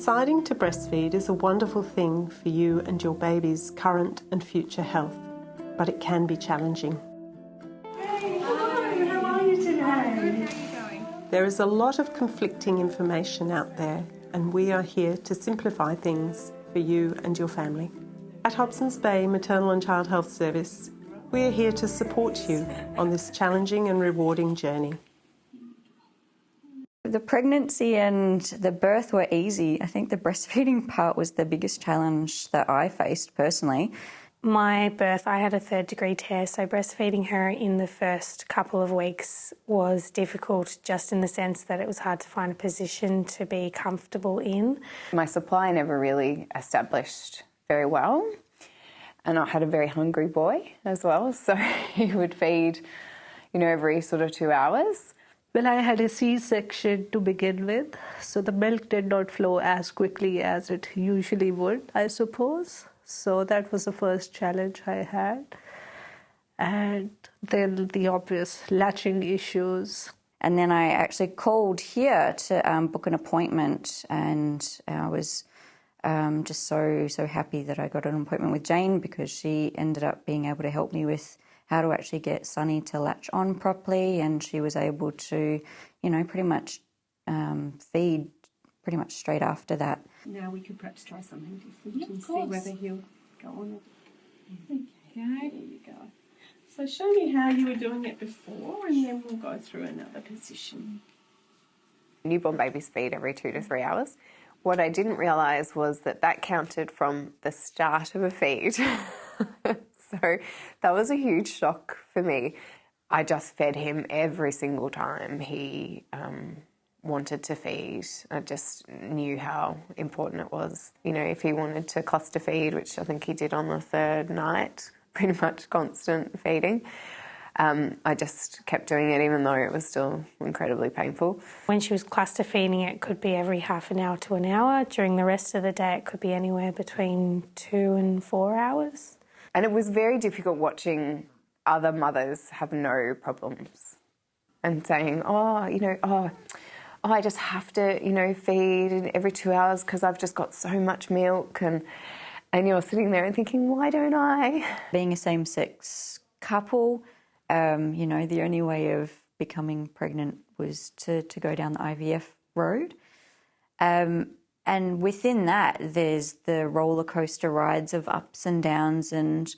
Deciding to breastfeed is a wonderful thing for you and your baby's current and future health, but it can be challenging. Hey, hello, how are you today? Good, how are you going? There is a lot of conflicting information out there, and we are here to simplify things for you and your family. At Hobsons Bay Maternal and Child Health Service, we are here to support you on this challenging and rewarding journey. The pregnancy and the birth were easy. I think the breastfeeding part was the biggest challenge that I faced personally. My birth, I had a 3rd-degree tear, so breastfeeding her in the first couple of weeks was difficult, just in the sense that it was hard to find a position to be comfortable in. My supply never really established very well, and I had a very hungry boy as well, so he would feed, every sort of 2 hours. Well, I had a C-section to begin with, so the milk did not flow as quickly as it usually would, I suppose. So that was the first challenge I had. And then the obvious latching issues. And then I actually called here to book an appointment, and I was just so happy that I got an appointment with Jane, because she ended up being able to help me with how to actually get Sonny to latch on properly, and she was able to, pretty much feed pretty much straight after that. Now we could perhaps try something different and see whether he'll go on it. Okay, there you go. So show me how you were doing it before, and then we'll go through another position. Newborn babies feed every 2 to 3 hours. What I didn't realise was that counted from the start of a feed. So that was a huge shock for me. I just fed him every single time he wanted to feed. I just knew how important it was. If he wanted to cluster feed, which I think he did on the 3rd night, pretty much constant feeding, I just kept doing it even though it was still incredibly painful. When she was cluster feeding, it could be every half an hour to an hour. During the rest of the day, it could be anywhere between 2 and 4 hours. And it was very difficult watching other mothers have no problems and saying, I just have to, feed every 2 hours because I've just got so much milk. And you're sitting there and thinking, why don't I? Being a same-sex couple, the only way of becoming pregnant was to go down the IVF road. And within that, there's the roller coaster rides of ups and downs, and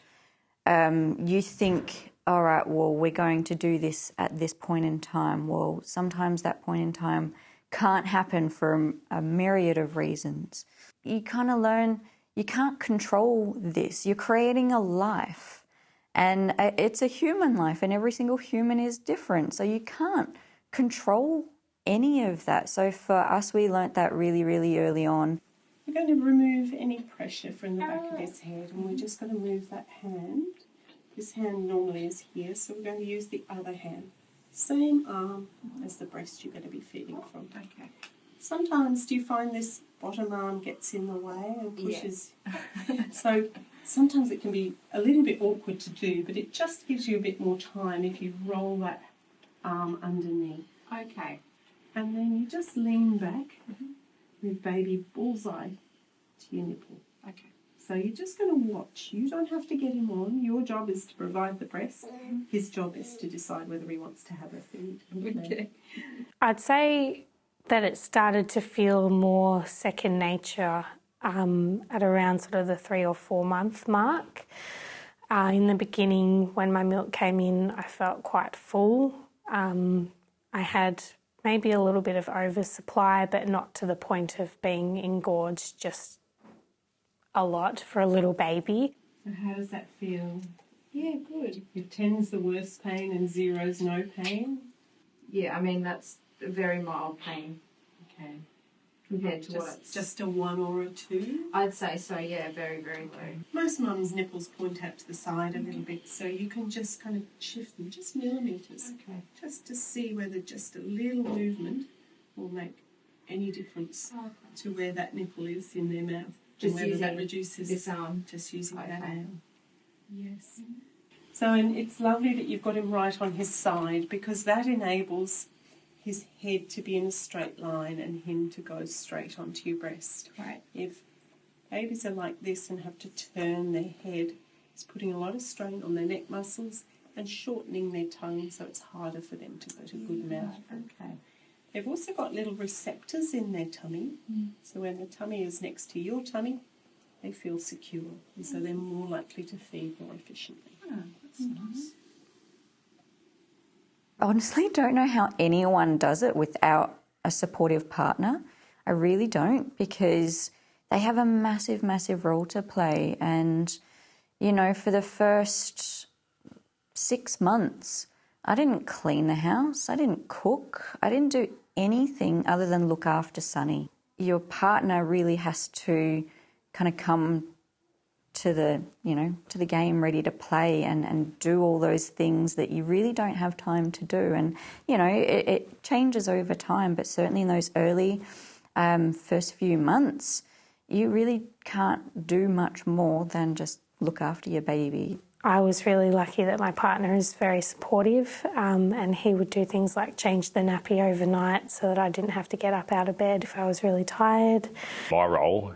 you think, all right, well, we're going to do this at this point in time. Well, sometimes that point in time can't happen for a myriad of reasons. You kind of learn you can't control this. You're creating a life, and it's a human life, and every single human is different, so you can't control any of that. So for us, we learnt that really, really early on. We're going to remove any pressure from the back of his head, and we're just going to move that hand. This hand normally is here, so we're going to use the other hand. Same arm as the breast you're going to be feeding from. Okay. Sometimes do you find this bottom arm gets in the way and pushes? Yeah. So sometimes it can be a little bit awkward to do, but it just gives you a bit more time if you roll that arm underneath. Okay. And then you just lean back with baby bullseye to your nipple. Okay. So you're just going to watch. You don't have to get him on. Your job is to provide the breast. His job is to decide whether he wants to have a feed. Okay. I'd say that it started to feel more second nature at around sort of the 3 or 4 month mark. In the beginning, when my milk came in, I felt quite full. I had maybe a little bit of oversupply, but not to the point of being engorged, just a lot for a little baby. So how does that feel? Yeah, good. If 10's the worst pain and 0's no pain? Yeah, I mean, that's a very mild pain. Okay. Compared to what's just a 1 or a 2? I'd say so, yeah, very, very low. Most mums' nipples point out to the side a little bit, so you can just kind of shift them, just millimetres. Okay. Just to see whether just a little movement will make any difference to where that nipple is in their mouth. Just whether using that reduces this arm. Just using that arm. Yes. So, and it's lovely that you've got him right on his side, because that enables his head to be in a straight line and him to go straight onto your breast. Right. If babies are like this and have to turn their head, it's putting a lot of strain on their neck muscles and shortening their tongue, so it's harder for them to get a good mouth. Okay. They've also got little receptors in their tummy, so when the tummy is next to your tummy, they feel secure, and so they're more likely to feed more efficiently. Oh, that's nice. I honestly don't know how anyone does it without a supportive partner. I really don't, because they have a massive, massive role to play. And, you know, for the first 6 months, I didn't clean the house, I didn't cook, I didn't do anything other than look after Sonny. Your partner really has to kind of come to the, you know, to the game ready to play and do all those things that you really don't have time to do. And, you know, it changes over time, but certainly in those early first few months, you really can't do much more than just look after your baby. I was really lucky that my partner is very supportive, and he would do things like change the nappy overnight so that I didn't have to get up out of bed if I was really tired. My role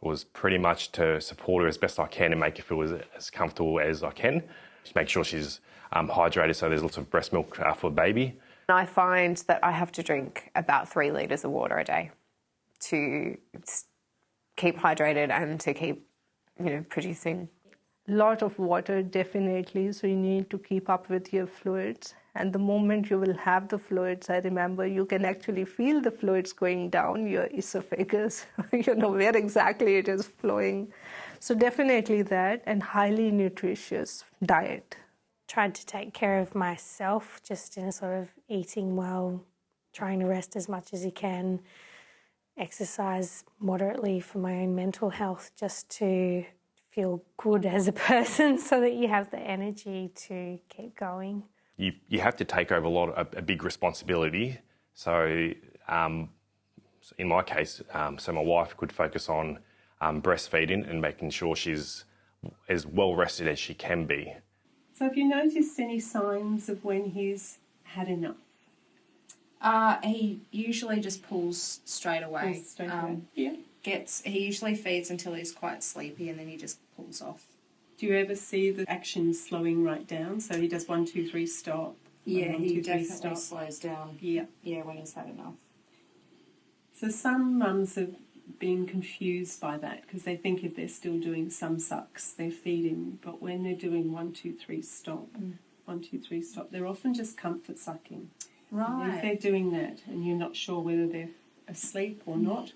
was pretty much to support her as best I can and make her feel as comfortable as I can. Just make sure she's hydrated, so there's lots of breast milk for the baby. I find that I have to drink about 3 litres of water a day to keep hydrated and to keep, you know, producing. Lot of water, definitely, so you need to keep up with your fluids. And the moment you will have the fluids, I remember you can actually feel the fluids going down your esophagus, you know, where exactly it is flowing. So definitely that, and highly nutritious diet. Tried to take care of myself, just in a sort of eating well, trying to rest as much as you can, exercise moderately for my own mental health, just to feel good as a person so that you have the energy to keep going. You have to take over a big responsibility. So in my case, so my wife could focus on breastfeeding and making sure she's as well rested as she can be. So have you noticed any signs of when he's had enough? He usually just pulls straight away. Yeah. He usually feeds until he's quite sleepy and then he just pulls off. Do you ever see the action slowing right down? So he does 1, 2, 3, stop. Yeah, 1, he 2, 3, definitely stop. slows down. Yeah. Yeah, when he's had enough. So some mums have been confused by that because they think if they're still doing some sucks, they're feeding. But when they're doing 1, 2, 3, stop, 1, 2, 3, stop, they're often just comfort sucking. Right. And if they're doing that and you're not sure whether they're asleep or not,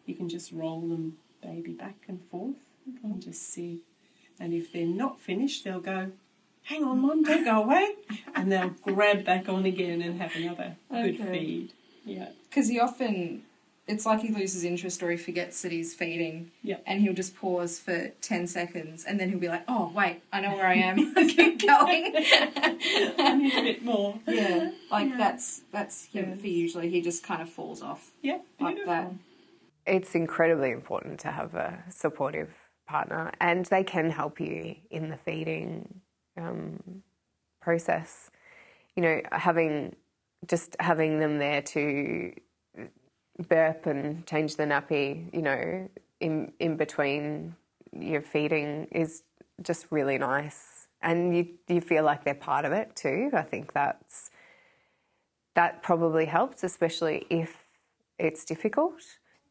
you can just roll them baby back and forth and just see. And if they're not finished, they'll go, hang on, Mum, don't go away. And they'll grab back on again and have another good feed. Yeah. Because it's like he loses interest or he forgets that he's feeding. Yeah. And he'll just pause for 10 seconds and then he'll be like, oh, wait, I know where I am. Keep going. I need a bit more. Yeah. That's him for usually. He just kind of falls off. Yeah, like beautiful. that. It's incredibly important to have a supportive partner, and they can help you in the feeding process. You know, having them there to burp and change the nappy, you know, in between your feeding is just really nice, and you feel like they're part of it too. I think that probably helps, especially if it's difficult.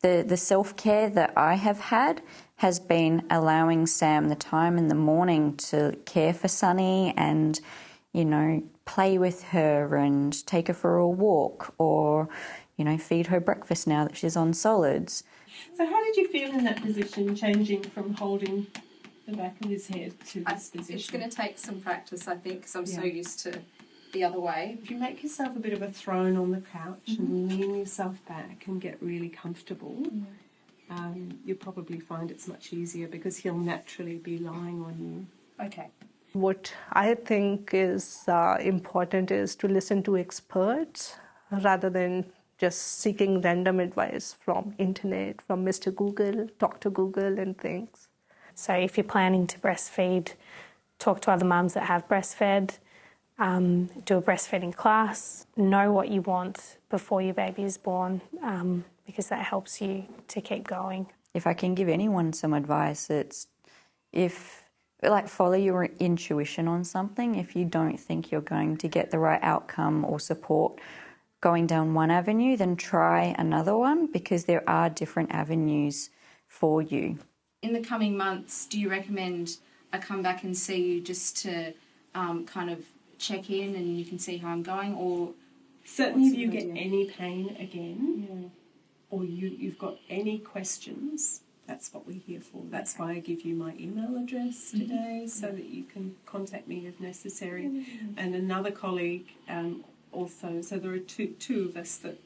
The self-care that I have had has been allowing Sam the time in the morning to care for Sonny and, you know, play with her and take her for a walk or, you know, feed her breakfast now that she's on solids. So how did you feel in that position, changing from holding the back of his head to this position? It's going to take some practice, I think, because I'm so used to the other way. If you make yourself a bit of a throne on the couch and lean yourself back and get really comfortable, you'll probably find it's much easier because he'll naturally be lying on you. Okay. What I think is important is to listen to experts rather than just seeking random advice from internet, from Mr. Google, Dr. Google and things. So if you're planning to breastfeed, talk to other mums that have breastfed. do a breastfeeding class, know what you want before your baby is born, because that helps you to keep going. If I can give anyone some advice, it's follow your intuition on something. If you don't think you're going to get the right outcome or support going down one avenue, then try another one, because there are different avenues for you. In the coming months, do you recommend I come back and see you just to kind of check in and you can see how I'm going? Or certainly if you get any pain again, or you've got any questions, that's what we're here for. That's why I give you my email address today, so that you can contact me if necessary. And another colleague also, so there are two of us that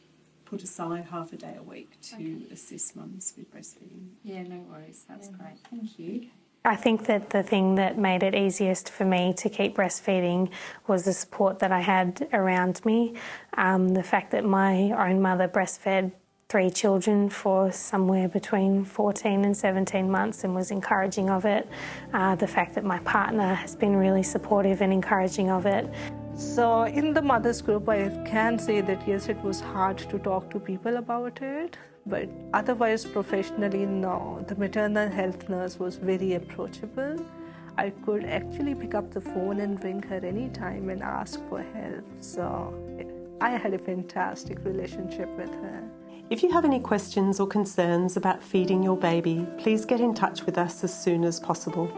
put aside half a day a week to assist mums with breastfeeding. Yeah, no worries. That's great. Thank you. I think that the thing that made it easiest for me to keep breastfeeding was the support that I had around me. The fact that my own mother breastfed 3 children for somewhere between 14 and 17 months and was encouraging of it. The fact that my partner has been really supportive and encouraging of it. So in the mothers group, I can say that yes, it was hard to talk to people about it, but otherwise professionally, no. The maternal health nurse was very approachable. I could actually pick up the phone and ring her anytime and ask for help. So I had a fantastic relationship with her. If you have any questions or concerns about feeding your baby, please get in touch with us as soon as possible.